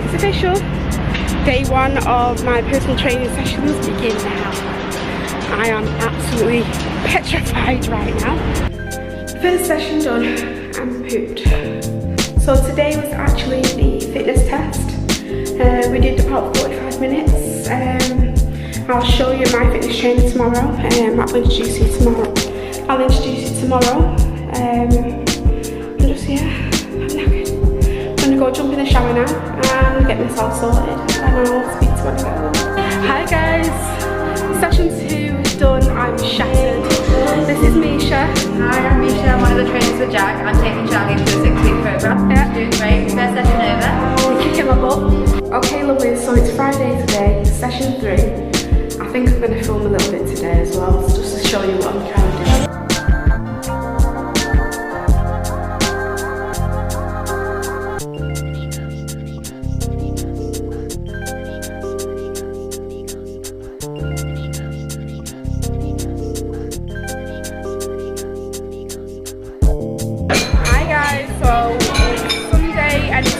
It's official. Day one of my personal training sessions begin now. I am absolutely petrified right now. First session done, I'm pooped. So today was actually the fitness test. We did about 45 minutes. I'll show you my fitness training tomorrow. I'll introduce you tomorrow. And just, yeah, I'm knackered. I'm gonna go jump in the shower now and get myself sorted, and I'll speak to when I get home. Hi guys, session 2 is done. I'm shattered. This is Misha. Hi, I'm Misha. I'm one of the trainers with Jack. I'm taking Charlie through a 6-week program. Yeah. Doing great. First session over. We're kicking my butt. Okay, lovely. So it's Friday today, session 3. I think I'm gonna film a little bit today as well, just to show you what I'm trying to do.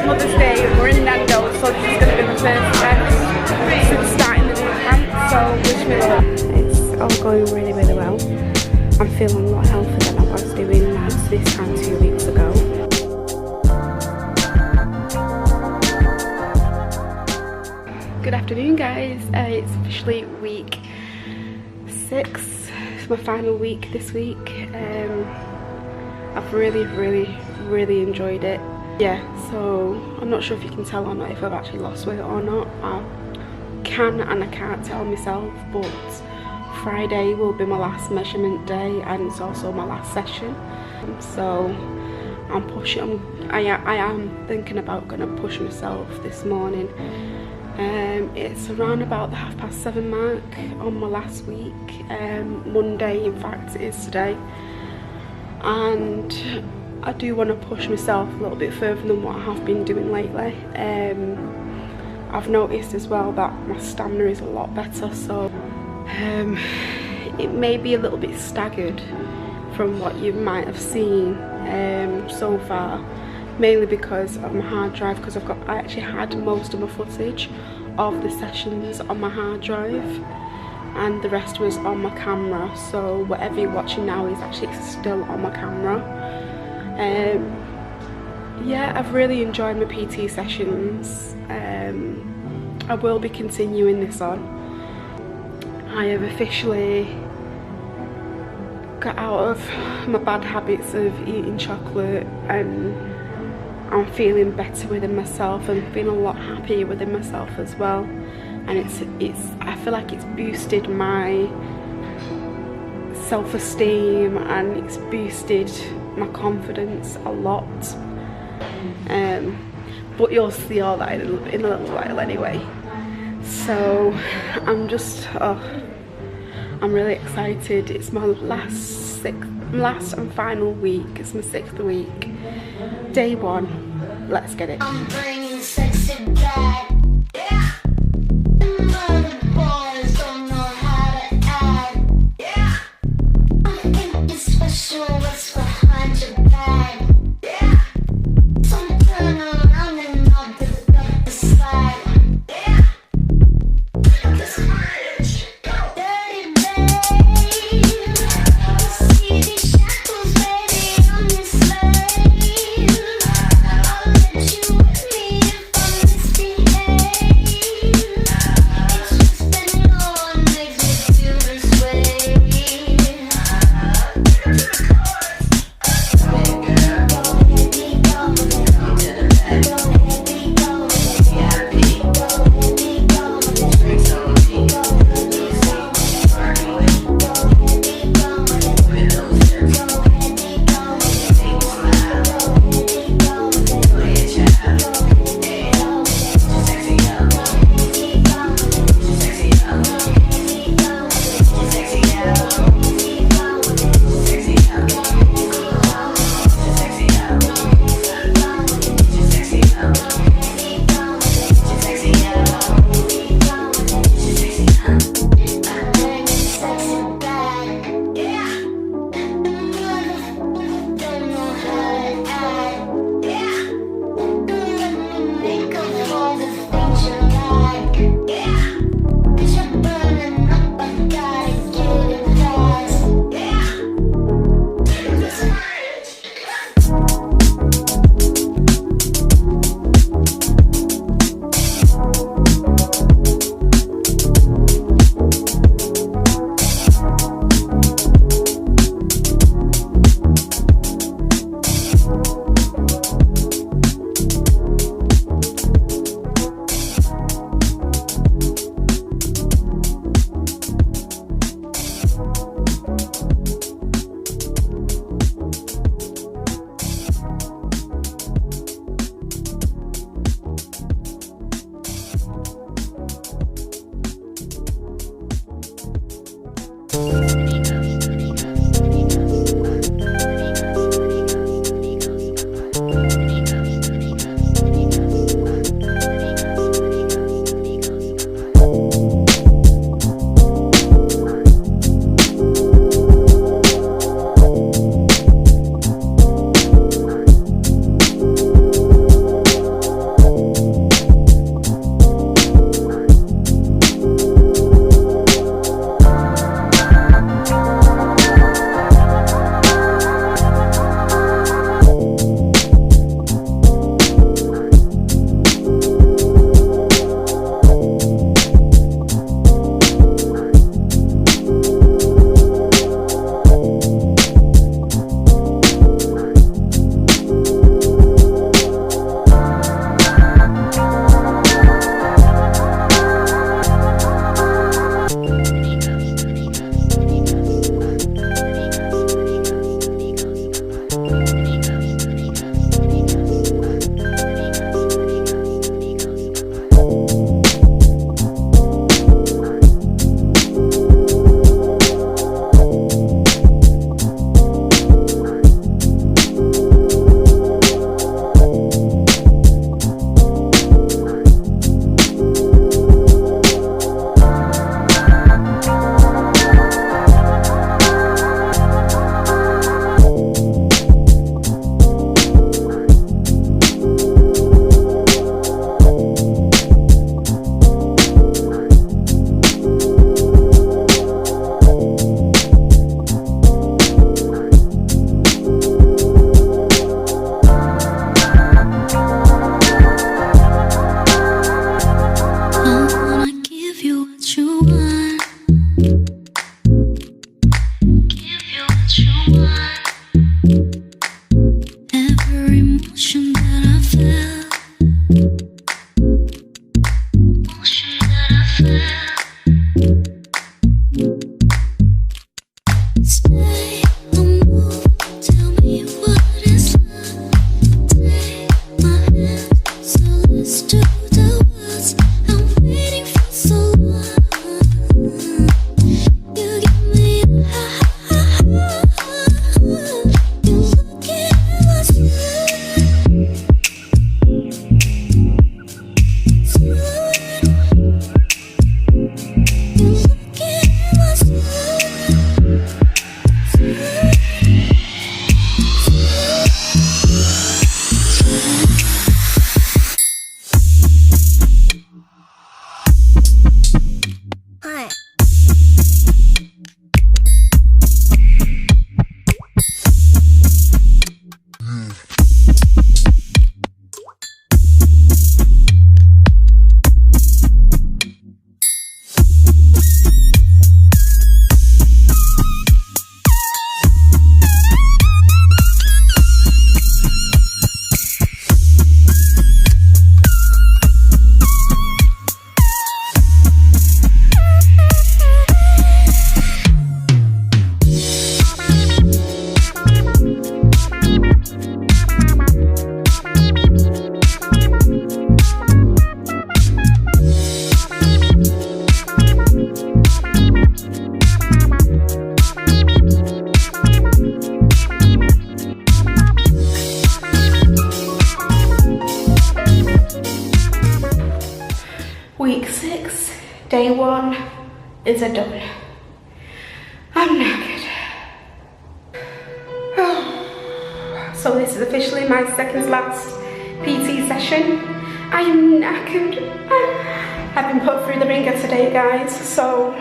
Mother's Day, we're in Nando's, so this is going to be the first test since starting the new camp, so wish me luck. It's all going really, really well. I'm feeling a lot healthier than I was doing this time 2 weeks ago. Good afternoon guys, it's officially week 6, it's my final week this week. I've really enjoyed it. Yeah, so I'm not sure if you can tell or not if I've actually lost weight or not. I can and I can't tell myself, but Friday will be my last measurement day and it's also my last session. So I'm pushing, I am thinking about going to push myself this morning. It's around about the 7:30 mark on my last week. Monday, in fact, it is today. And I do want to push myself a little bit further than what I have been doing lately. I've noticed as well that my stamina is a lot better, so it may be a little bit staggered from what you might have seen so far, mainly because of my hard drive, because I actually had most of my footage of the sessions on my hard drive and the rest was on my camera, so whatever you're watching now is actually still on my camera. Yeah, I've really enjoyed my PT sessions. I will be continuing this on. I have officially got out of my bad habits of eating chocolate and I'm feeling better within myself and feeling a lot happier within myself as well. And I feel like it's boosted my self-esteem and it's boosted my confidence a lot, but you'll see all that in a little while anyway. So I'm really excited. It's my last and final week. It's my 6th week. Day 1. Let's get it. I'm bringing sexy back. Week 6, day 1 is a done. I'm knackered. So this is officially my second to last PT session. I am knackered. I've been put through the ringer today, guys. So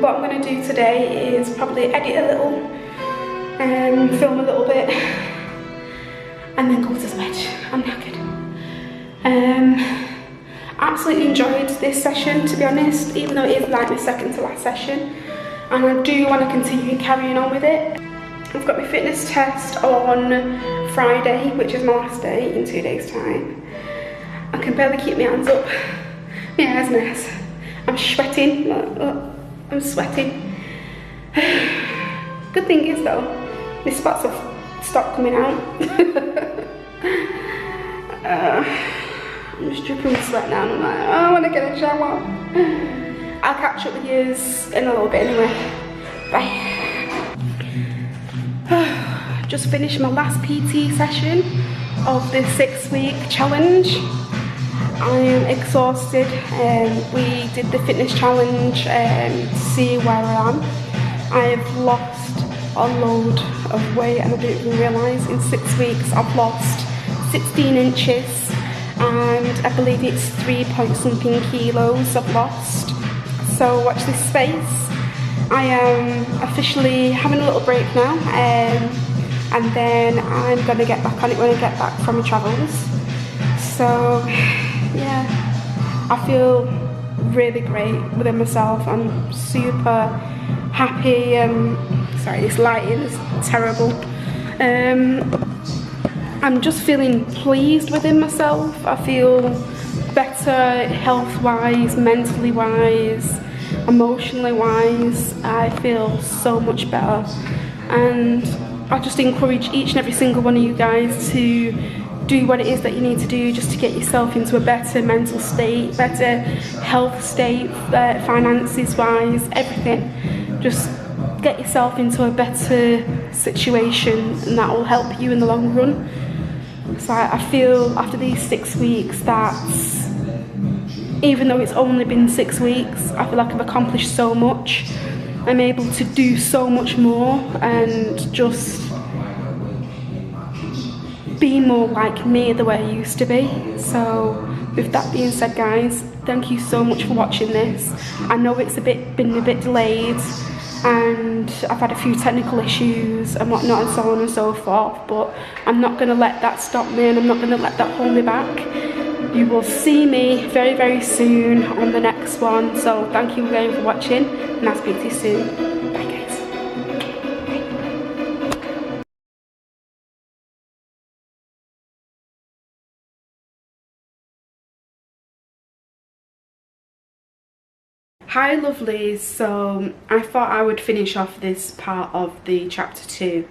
what I'm going to do today is probably edit a little, film a little bit, and then go to bed. I'm knackered. Absolutely enjoyed this session, to be honest, even though it is like my second to last session, and I do want to continue carrying on with it. I've got my fitness test on Friday, which is my last day in 2 days' time. I can barely keep my hands up. My hair's a mess. I'm sweating. I'm sweating. Good thing is though, my spots have stopped coming out. I'm just dripping with sweat now and I'm like, oh, I want to get a shower. I'll catch up with you in a little bit anyway. Bye. Just finished my last PT session of the 6-week challenge. I am exhausted. We did the fitness challenge to see where I am. I have lost a load of weight and I didn't even realise. In 6 weeks I've lost 16 inches and I believe it's 3-point-something kilos I've lost. So watch this space. I am officially having a little break now, and then I'm going to get back on it when I get back from my travels. So yeah, I feel really great within myself. I'm super happy. Sorry, this lighting is terrible. I'm just feeling pleased within myself. I feel better health-wise, mentally-wise, emotionally-wise. I feel so much better, and I just encourage each and every single one of you guys to do what it is that you need to do just to get yourself into a better mental state, better health state, finances-wise, everything. Just get yourself into a better situation and that will help you in the long run. So I feel after these 6 weeks that even though it's only been 6 weeks, I feel like I've accomplished so much. I'm able to do so much more and just be more like me the way I used to be. So with that being said, guys, thank you so much for watching this. I know it's been a bit delayed and I've had a few technical issues and whatnot and so on and so forth, but I'm not going to let that stop me and I'm not going to let that hold me back. You will see me very, very soon on the next one. So thank you again for watching and I'll speak to you soon. Bye guys. Hi lovelies, so I thought I would finish off this part of the chapter 2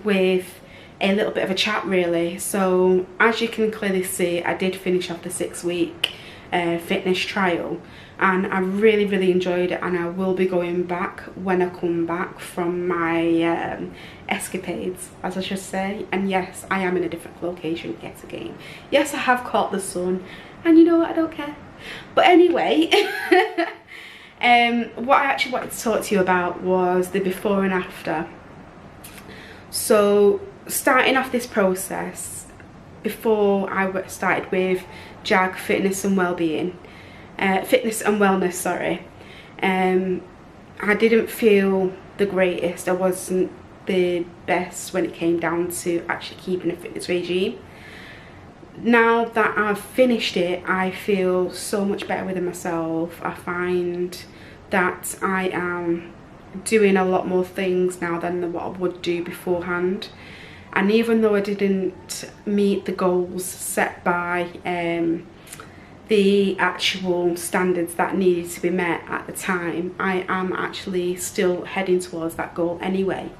with a little bit of a chat really. So as you can clearly see, I did finish off the 6-week fitness trial and I really enjoyed it, and I will be going back when I come back from my escapades, as I should say. And yes, I am in a different location yet again. Yes, I have caught the sun, and you know what, I don't care. But anyway, what I actually wanted to talk to you about was the before and after. So starting off this process, before I started with JAG Fitness and Wellbeing, Fitness and Wellness, sorry, I didn't feel the greatest. I wasn't the best when it came down to actually keeping a fitness regime. Now that I've finished it, I feel so much better within myself. I find that I am doing a lot more things now than what I would do beforehand. And even though I didn't meet the goals set by the actual standards that needed to be met at the time, I am actually still heading towards that goal anyway.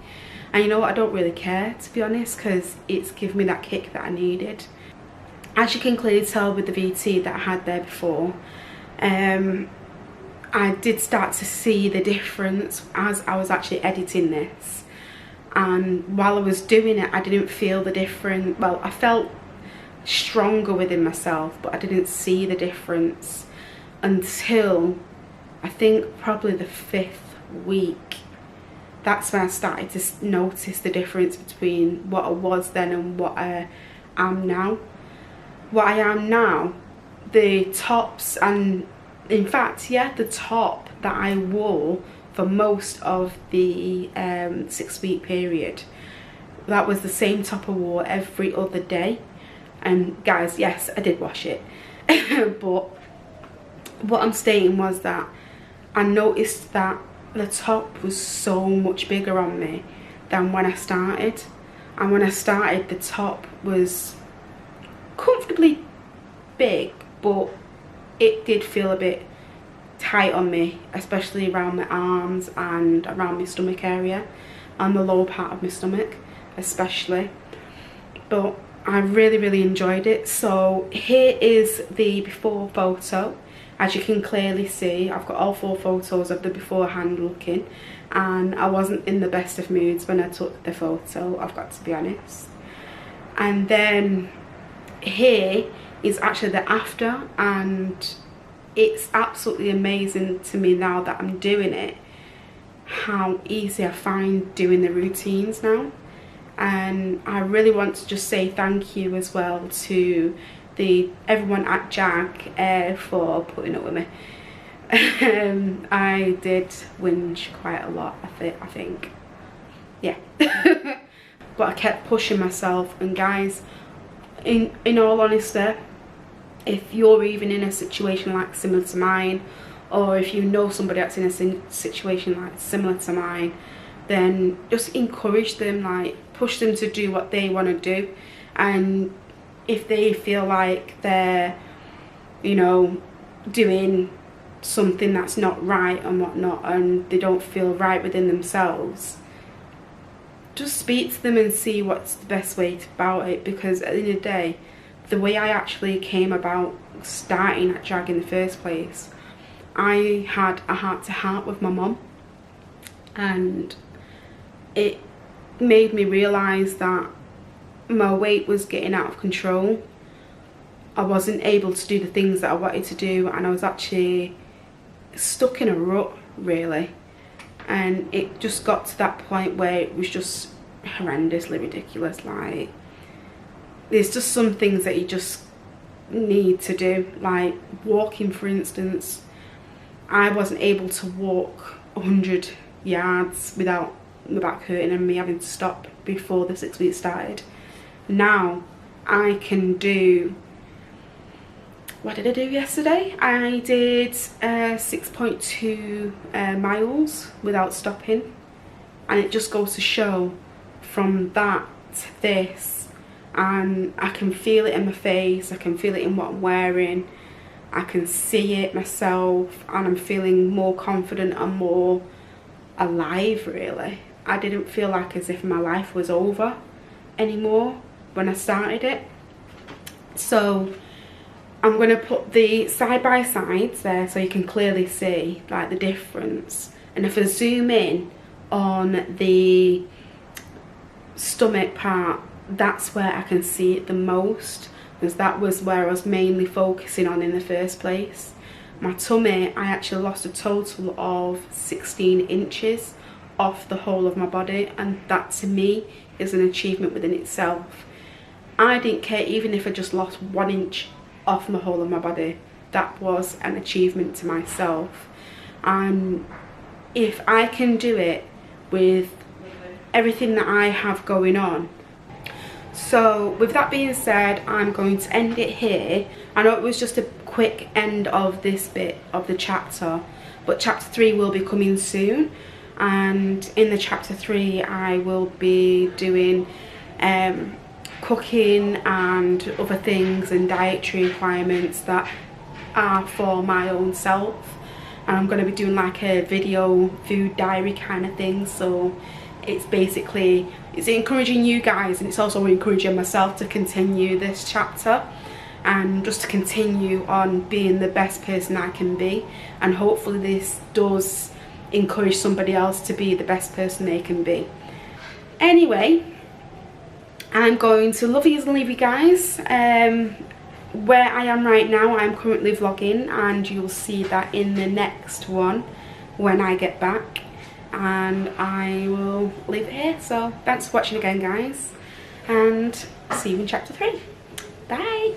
And you know what, I don't really care, to be honest, because it's given me that kick that I needed. As you can clearly tell with the VT that I had there before, I did start to see the difference as I was actually editing this. And while I was doing it, I didn't feel the difference. Well, I felt stronger within myself, but I didn't see the difference until I think probably the 5th week. That's when I started to notice the difference between what I was then and what I am now. What I am now the tops, and in fact, yeah, the top that I wore for most of the 6-week period, that was the same top I wore every other day. And guys, yes, I did wash it. But what I'm stating was that I noticed that the top was so much bigger on me than when I started. And when I started, the top was comfortably big, but it did feel a bit tight on me, especially around my arms and around my stomach area and the lower part of my stomach especially. But I really enjoyed it. So here is the before photo. As you can clearly see, I've got all 4 photos of the beforehand looking, and I wasn't in the best of moods when I took the photo, I've got to be honest. And then here is actually the after, and it's absolutely amazing to me now that I'm doing it, how easy I find doing the routines now. And I really want to just say thank you as well to everyone at Jag for putting up with me. I did whinge quite a lot, I think, yeah. But I kept pushing myself. And guys, in all honesty, if you're even in a situation like similar to mine, or if you know somebody that's in a situation like similar to mine, then just encourage them, like push them to do what they want to do. And if they feel like they're, you know, doing something that's not right and whatnot, and they don't feel right within themselves, just speak to them and see what's the best way about it. Because at the end of the day, the way I actually came about starting at Jag in the first place, I had a heart-to-heart with my mum, and it made me realise that my weight was getting out of control. I wasn't able to do the things that I wanted to do, and I was actually stuck in a rut, really. And it just got to that point where it was just horrendously ridiculous. Like, there's just some things that you just need to do, like walking, for instance. I wasn't able to walk 100 yards without my back hurting and me having to stop before the 6 weeks started. Now I can do, what did I do yesterday? I did 6.2 miles without stopping. And it just goes to show, from that to this, and I can feel it in my face, I can feel it in what I'm wearing, I can see it myself, and I'm feeling more confident and more alive, really. I didn't feel like as if my life was over anymore when I started it. So I'm going to put the side by sides there so you can clearly see like the difference. And if I zoom in on the stomach part, that's where I can see it the most, because that was where I was mainly focusing on in the first place. My tummy, I actually lost a total of 16 inches off the whole of my body, and that to me is an achievement within itself. I didn't care even if I just lost 1 inch off the whole of my body. That was an achievement to myself. And if I can do it with everything that I have going on. So with that being said, I'm going to end it here. I know it was just a quick end of this bit of the chapter, but chapter 3 will be coming soon. And in the chapter 3 I will be doing cooking and other things and dietary requirements that are for my own self. And I'm going to be doing like a video food diary kind of thing. So it's basically, it's encouraging you guys, and it's also encouraging myself to continue this chapter and just to continue on being the best person I can be. And hopefully this does encourage somebody else to be the best person they can be. Anyway, I'm going to love yous and leave you guys. Where I am right now, I'm currently vlogging, and you'll see that in the next one when I get back. And I will leave it here. So thanks for watching again, guys, and see you in chapter 3. Bye.